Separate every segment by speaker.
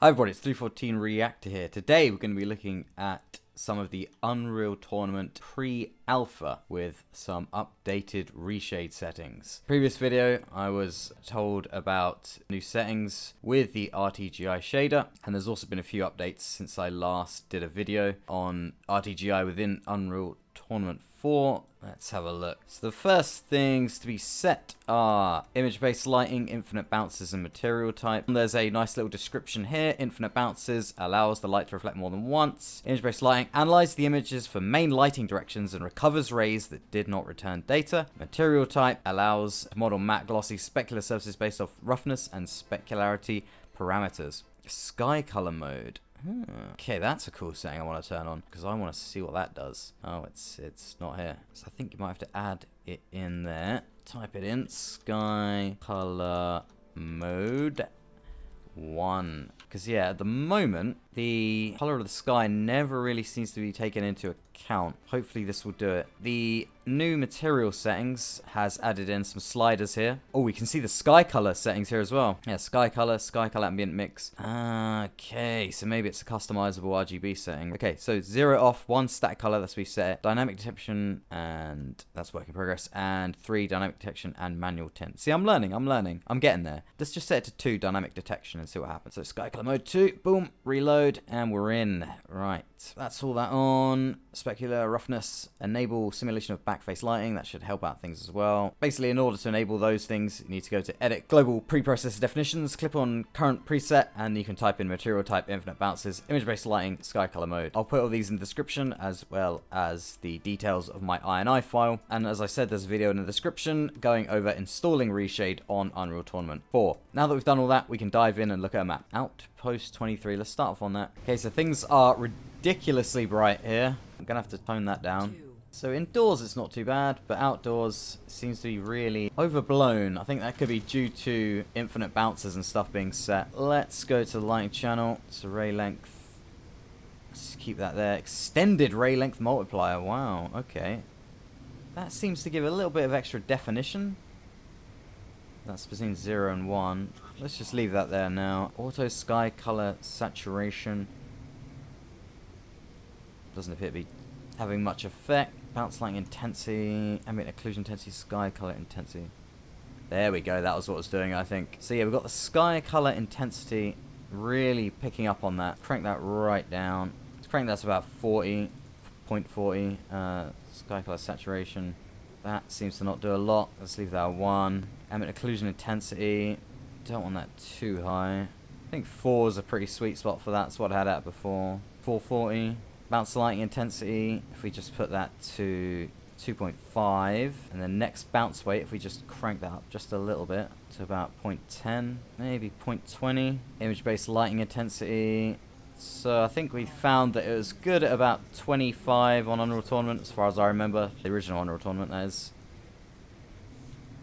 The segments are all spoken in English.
Speaker 1: Hi everybody, it's 314 Reactor here. Today we're going to be looking at some of the Unreal Tournament pre-alpha with some updated reshade settings. Previous video I was told about new settings with the RTGI shader, and there's also been a few updates since I last did a video on RTGI within Unreal Tournament 4. Let's have a look. So the first things to be set are image-based lighting, infinite bounces, and material type. There's a nice little description here. Infinite bounces allows the light to reflect more than once. Image-based lighting analyzes the images for main lighting directions and recovers rays that did not return data. Material type allows to model matte, glossy, specular surfaces based off roughness and specularity parameters. Sky color mode. Okay, that's a cool setting I want to turn on because I want to see what that does. Oh, it's not here. So I think you might have to add it in there. Type it in. Sky color mode 1. Because yeah, at the moment the color of the sky never really seems to be taken into account. Hopefully this will do it. The new material settings has added in some sliders here. Oh, we can see the sky color settings here as well. Yeah, sky color ambient mix. Okay, so maybe it's a customizable RGB setting. Okay, so 0 off, 1 static color, that's what we set. Dynamic detection, and that's work in progress. And 3 dynamic detection and manual tint. See, I'm learning. I'm getting there. Let's just set it to 2 dynamic detection and see what happens. So sky color mode 2, boom, reload, and we're in. Right, that's all that on. Specular roughness, enable simulation of backface lighting. That should help out things as well. Basically, in order to enable those things, you need to go to edit global preprocessor definitions, click on current preset, and you can type in material type, infinite bounces, image-based lighting, sky color mode. I'll put all these in the description as well as the details of my INI file. And as I said, there's a video in the description going over installing Reshade on Unreal Tournament 4. Now that we've done all that, we can dive in and look at a map. Outpost 23. Let's start off on that. Okay, so things are ridiculously bright here. I'm gonna have to tone that down. So indoors it's not too bad, but outdoors seems to be really overblown. I think that could be due to infinite bounces and stuff being set. Let's go to the lighting channel. So ray length. Let's keep that there. Extended ray length multiplier. Wow, okay. That seems to give a little bit of extra definition. That's between 0 and 1. Let's just leave that there now. Auto sky color saturation. Doesn't appear to be having much effect. Bounce lighting intensity, ambient occlusion intensity, sky color intensity. There we go, that was what it's doing, I think. So yeah, we've got the sky color intensity really picking up on that. Crank that right down. Let's crank that to about 40.40. Sky color saturation. That seems to not do a lot. Let's leave that at 1. Ambient occlusion intensity. Don't want that too high. I think 4 is a pretty sweet spot for that. That's what I had at before. 440. Bounce lighting intensity, if we just put that to 2.5, and then next bounce weight, if we just crank that up just a little bit to about 0.10, maybe 0.20. Image-based lighting intensity. So I think we found that it was good at about 25 on Unreal Tournament, as far as I remember. The original Unreal Tournament, that is.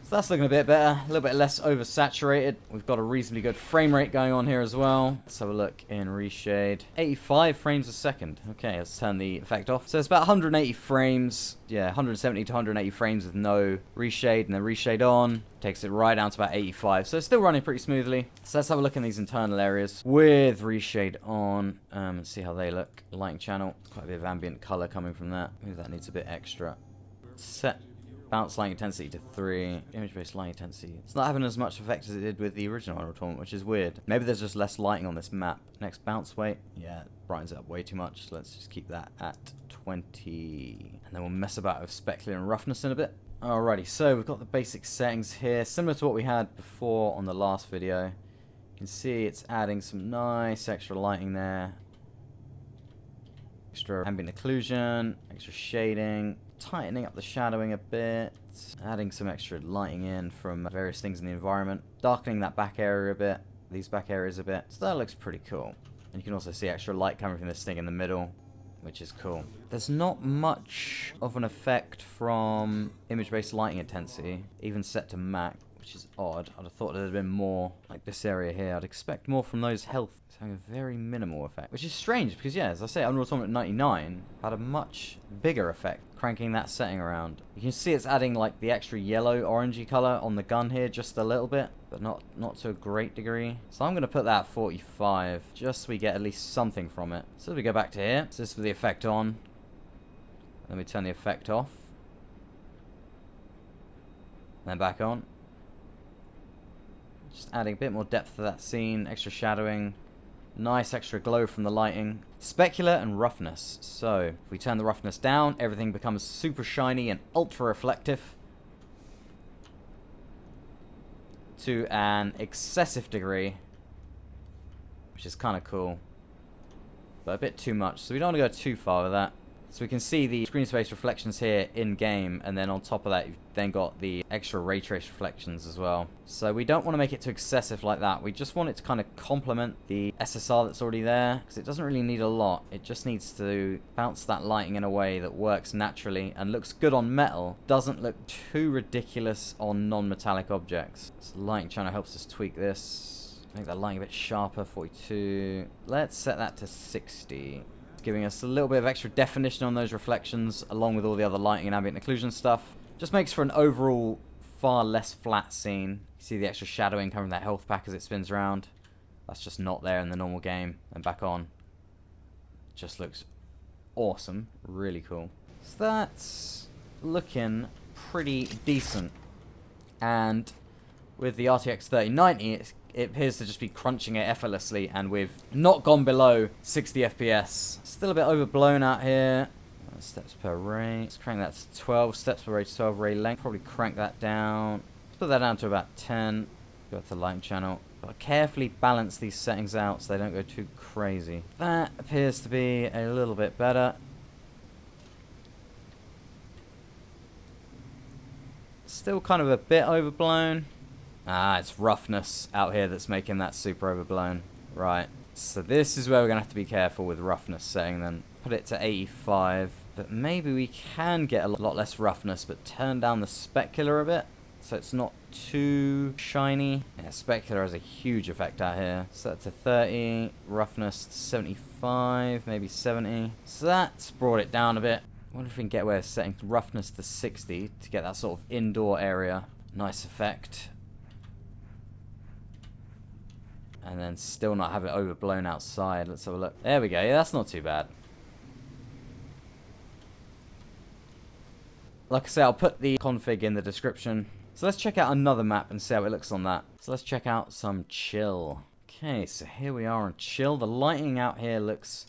Speaker 1: So that's looking a bit better, a little bit less oversaturated. We've got a reasonably good frame rate going on here as well. Let's have a look in Reshade. 85 frames a second. Okay, let's turn the effect off. So it's about 180 frames. Yeah, 170 to 180 frames with no reshade, and then reshade on. Takes it right down to about 85. So it's still running pretty smoothly. So let's have a look in these internal areas with reshade on. Let's see how they look. Lighting channel. Quite a bit of ambient color coming from that. Maybe that needs a bit extra. Set bounce lighting intensity to 3. Image-based lighting intensity. It's not having as much effect as it did with the original Unreal Tournament, which is weird. Maybe there's just less lighting on this map. Next bounce weight. Yeah, it brightens it up way too much. So let's just keep that at 20. And then we'll mess about with specular and roughness in a bit. Alrighty, so we've got the basic settings here. Similar to what we had before on the last video. You can see it's adding some nice extra lighting there. Extra ambient occlusion, extra shading, tightening up the shadowing a bit, adding some extra lighting in from various things in the environment, darkening that back area a bit, these back areas a bit. So that looks pretty cool. And you can also see extra light coming from this thing in the middle, which is cool. There's not much of an effect from image-based lighting intensity, even set to max, which is odd. I'd have thought there'd have been more, like this area here. I'd expect more from those health. It's having a very minimal effect, which is strange because, yeah, as I say, Unreal Tournament 99 had a much bigger effect, cranking that setting around. You can see it's adding like the extra yellow orangey color on the gun here just a little bit, but not to a great degree. So I'm going to put that at 45 just so we get at least something from it. So we go back to here. So this is with the effect on. Then we turn the effect off. Then back on. Just adding a bit more depth to that scene, extra shadowing, nice extra glow from the lighting. Specular and roughness. So if we turn the roughness down, everything becomes super shiny and ultra reflective to an excessive degree, which is kind of cool, but a bit too much. So we don't want to go too far with that. So we can see the screen space reflections here in game, and then on top of that you've then got the extra ray trace reflections as well. So we don't want to make it too excessive like that. We just want it to kind of complement the SSR that's already there, because it doesn't really need a lot. It just needs to bounce that lighting in a way that works naturally and looks good on metal, doesn't look too ridiculous on non-metallic objects. So the lighting channel helps us tweak this. Make that lighting a bit sharper, 42. Let's set that to 60. Giving us a little bit of extra definition on those reflections, along with all the other lighting and ambient occlusion stuff. Just makes for an overall far less flat scene. You see the extra shadowing coming from that health pack as it spins around. That's just not there in the normal game. And back on. Just looks awesome. Really cool. So that's looking pretty decent. And with the RTX 3090, it appears to just be crunching it effortlessly, and we've not gone below 60 FPS. Still a bit overblown out here. Steps per ray. Let's crank that to 12 steps per ray to 12 ray length. Probably crank that down. Let's put that down to about 10. Go to the lighting channel. But carefully balance these settings out so they don't go too crazy. That appears to be a little bit better. Still kind of a bit overblown. Ah, it's roughness out here that's making that super overblown. Right, so this is where we're going to have to be careful with roughness setting then. Put it to 85, but maybe we can get a lot less roughness, but turn down the specular a bit, so it's not too shiny. Yeah, specular has a huge effect out here. Set to 30, roughness to 75, maybe 70. So that's brought it down a bit. I wonder if we can get away with setting roughness to 60 to get that sort of indoor area. Nice effect. And then still not have it overblown outside. Let's have a look. There we go. Yeah, that's not too bad. Like I say, I'll put the config in the description. So let's check out another map and see how it looks on that. So let's check out some chill. Okay, so here we are on chill. The lighting out here looks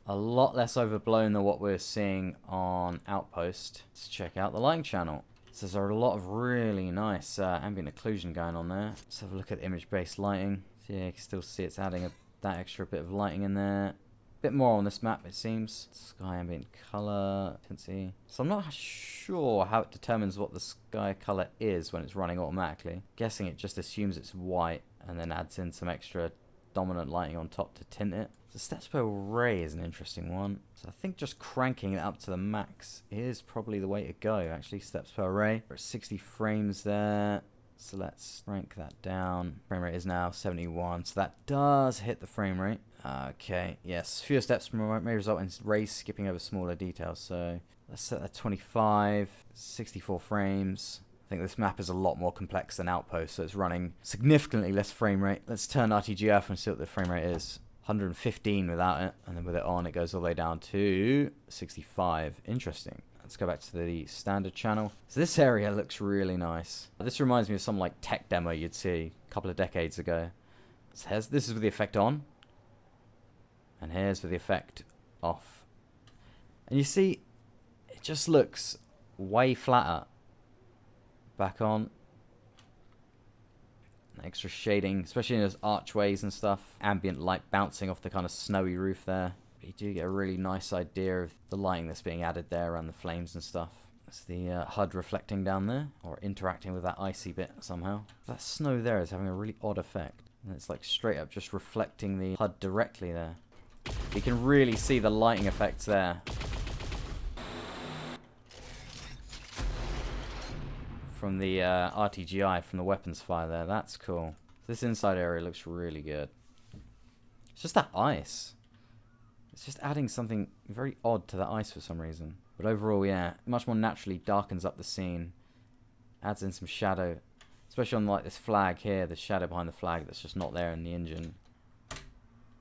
Speaker 1: a lot less overblown than what we're seeing on Outpost. Let's check out the lighting channel. So there's a lot of really nice ambient occlusion going on there. Let's have a look at the image-based lighting. So yeah, you can still see it's adding that extra bit of lighting in there. A bit more on this map, it seems. Sky ambient color, intensity. So I'm not sure how it determines what the sky color is when it's running automatically. Guessing it just assumes it's white and then adds in some extra dominant lighting on top to tint it. So steps per ray is an interesting one. So I think just cranking it up to the max is probably the way to go, actually. Steps per ray. We're at 60 frames there. So let's crank that down. Frame rate is now 71. So that does hit the frame rate. Okay, yes. Fewer steps may result in rays skipping over smaller details. So let's set that 25. 64 frames. I think this map is a lot more complex than Outpost, so it's running significantly less frame rate. Let's turn RTGI off and see what the frame rate is. 115 without it, and then with it on, it goes all the way down to 65. Interesting. Let's go back to the standard channel. So this area looks really nice. This reminds me of some like tech demo you'd see a couple of decades ago. So this is with the effect on, and here's with the effect off. And you see, it just looks way flatter. Back on. Extra shading, especially in those archways and stuff. Ambient light bouncing off the kind of snowy roof there. But you do get a really nice idea of the lighting that's being added there around the flames and stuff. That's the HUD reflecting down there, or interacting with that icy bit somehow. That snow there is having a really odd effect. And it's like straight up just reflecting the HUD directly there. You can really see the lighting effects there. from the RTGI from the weapons fire there. That's cool. This inside area looks really good. It's just that ice. It's just adding something very odd to that ice for some reason. But overall, yeah, much more naturally darkens up the scene. Adds in some shadow. Especially on like this flag here, the shadow behind the flag that's just not there in the engine.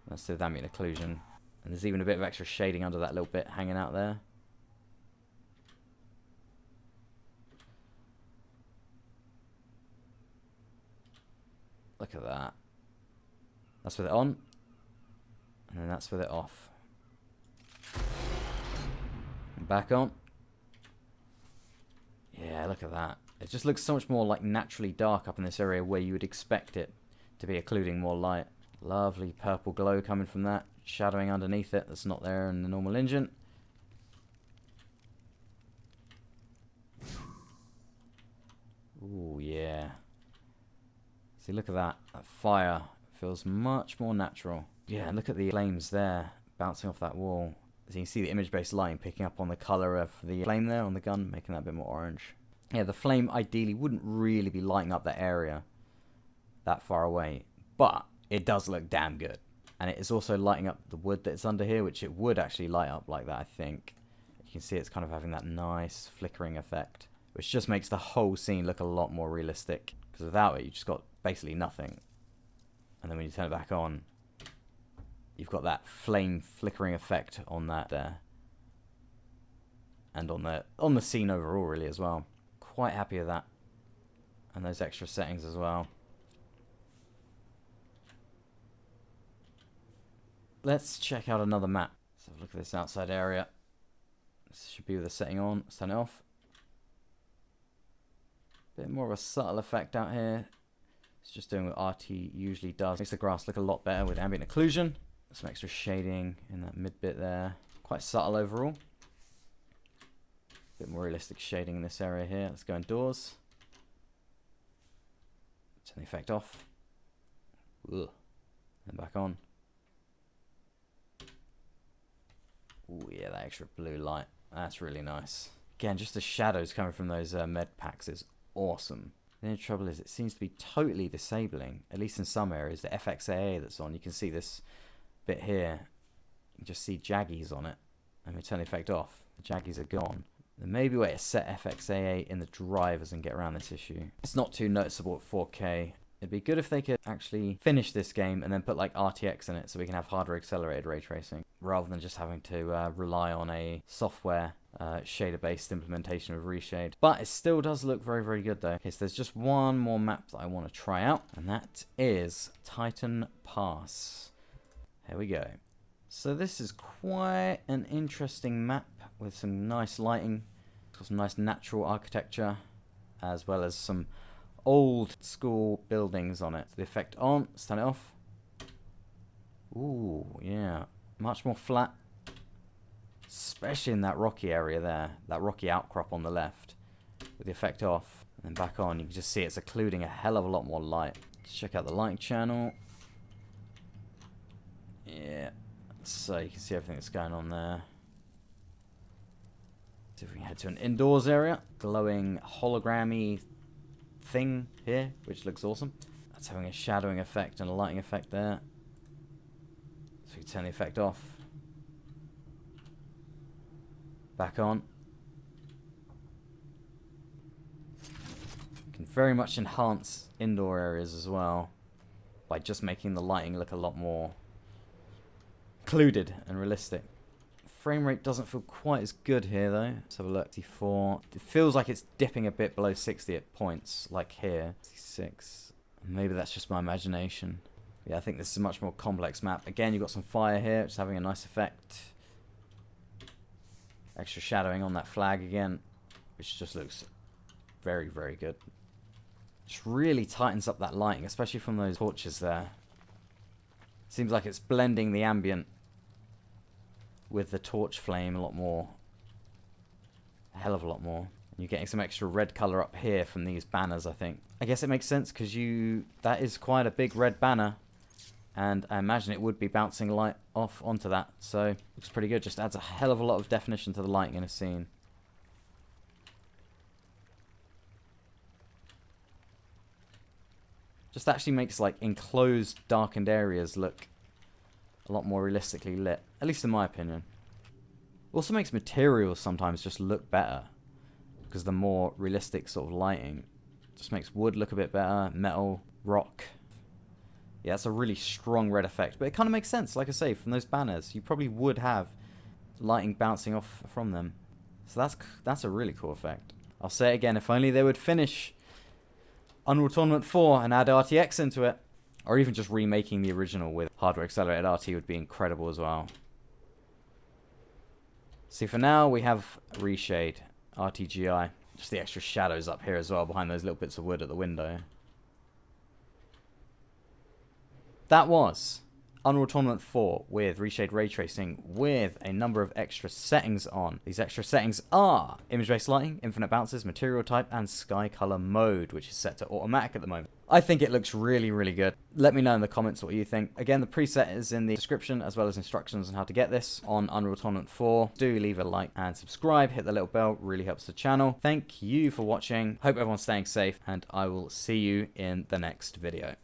Speaker 1: That's the ambient occlusion. And there's even a bit of extra shading under that little bit hanging out there. Look at that. That's with it on. And then that's with it off. And back on. Yeah, look at that. It just looks so much more like naturally dark up in this area where you would expect it to be occluding more light. Lovely purple glow coming from that. Shadowing underneath it that's not there in the normal engine. Ooh, yeah. See, look at that. That fire feels much more natural. Yeah, and look at the flames there bouncing off that wall. As you can see, the image-based lighting picking up on the colour of the flame there on the gun, making that a bit more orange. Yeah, the flame ideally wouldn't really be lighting up that area that far away, but it does look damn good. And it is also lighting up the wood that's under here, which it would actually light up like that, I think. You can see it's kind of having that nice flickering effect, which just makes the whole scene look a lot more realistic. Because without it, you just got basically nothing. And then when you turn it back on, you've got that flame flickering effect on that there. And on the scene overall, really, as well. Quite happy with that. And those extra settings as well. Let's check out another map. Let's have a look at this outside area. This should be with the setting on. Let's turn it off. Bit more of a subtle effect out here. It's just doing what RT usually does. Makes the grass look a lot better with ambient occlusion. Some extra shading in that mid bit there. Quite subtle overall. Bit more realistic shading in this area here. Let's go indoors. Turn the effect off. Ugh. And back on. Ooh, yeah, that extra blue light. That's really nice. Again, just the shadows coming from those med packs is awesome. The only trouble is it seems to be totally disabling, at least in some areas. The FXAA that's on, you can see this bit here. You can just see jaggies on it. Let me turn the effect off. The jaggies are gone. There may be a way to set FXAA in the drivers and get around this issue. It's not too noticeable at 4K. It'd be good if they could actually finish this game and then put like RTX in it so we can have hardware accelerated ray tracing rather than just having to rely on a software shader-based implementation of Reshade. But it still does look very, very good though. Okay, so there's just one more map that I want to try out, and that is Titan Pass. Here we go. So this is quite an interesting map with some nice lighting. It's got some nice natural architecture as well as some old school buildings on it. The effect on, let's turn it off. Ooh, yeah. Much more flat. Especially in that rocky area there. That rocky outcrop on the left. With the effect off. And then back on, you can just see it's occluding a hell of a lot more light. Let's check out the lighting channel. Yeah. So you can see everything that's going on there. So if we head to an indoors area. Glowing hologrammy thing here, which looks awesome. That's having a shadowing effect and a lighting effect there. So we turn the effect off. Back on. Can very much enhance indoor areas as well by just making the lighting look a lot more occluded and realistic. Frame rate doesn't feel quite as good here though. Let's have a look. 54. It feels like it's dipping a bit below 60 at points, like here. 66. Maybe that's just my imagination. Yeah, I think this is a much more complex map. Again, you've got some fire here, just having a nice effect. Extra shadowing on that flag again, which just looks very, very good. Just really tightens up that lighting, especially from those torches there. Seems like it's blending the ambient with the torch flame a lot more. A hell of a lot more. You're getting some extra red colour up here from these banners, I think. I guess it makes sense because that is quite a big red banner. And I imagine it would be bouncing light off onto that. So, looks pretty good. Just adds a hell of a lot of definition to the lighting in a scene. Just actually makes like enclosed, darkened areas look a lot more realistically lit. At least in my opinion. Also makes materials sometimes just look better. Because the more realistic sort of lighting just makes wood look a bit better. Metal, rock. Yeah, it's a really strong red effect. But it kind of makes sense, like I say, from those banners. You probably would have lighting bouncing off from them. So that's a really cool effect. I'll say it again, if only they would finish Unreal Tournament 4 and add RTX into it. Or even just remaking the original with hardware accelerated RT would be incredible as well. See, for now we have Reshade RTGI. Just the extra shadows up here as well behind those little bits of wood at the window. That was Unreal Tournament 4 with Reshade Ray Tracing with a number of extra settings on. These extra settings are image-based lighting, infinite bounces, material type, and sky color mode, which is set to automatic at the moment. I think it looks really, really good. Let me know in the comments what you think. Again, the preset is in the description, as well as instructions on how to get this on Unreal Tournament 4. Do leave a like and subscribe, hit the little bell, really helps the channel. Thank you for watching. Hope everyone's staying safe, and I will see you in the next video.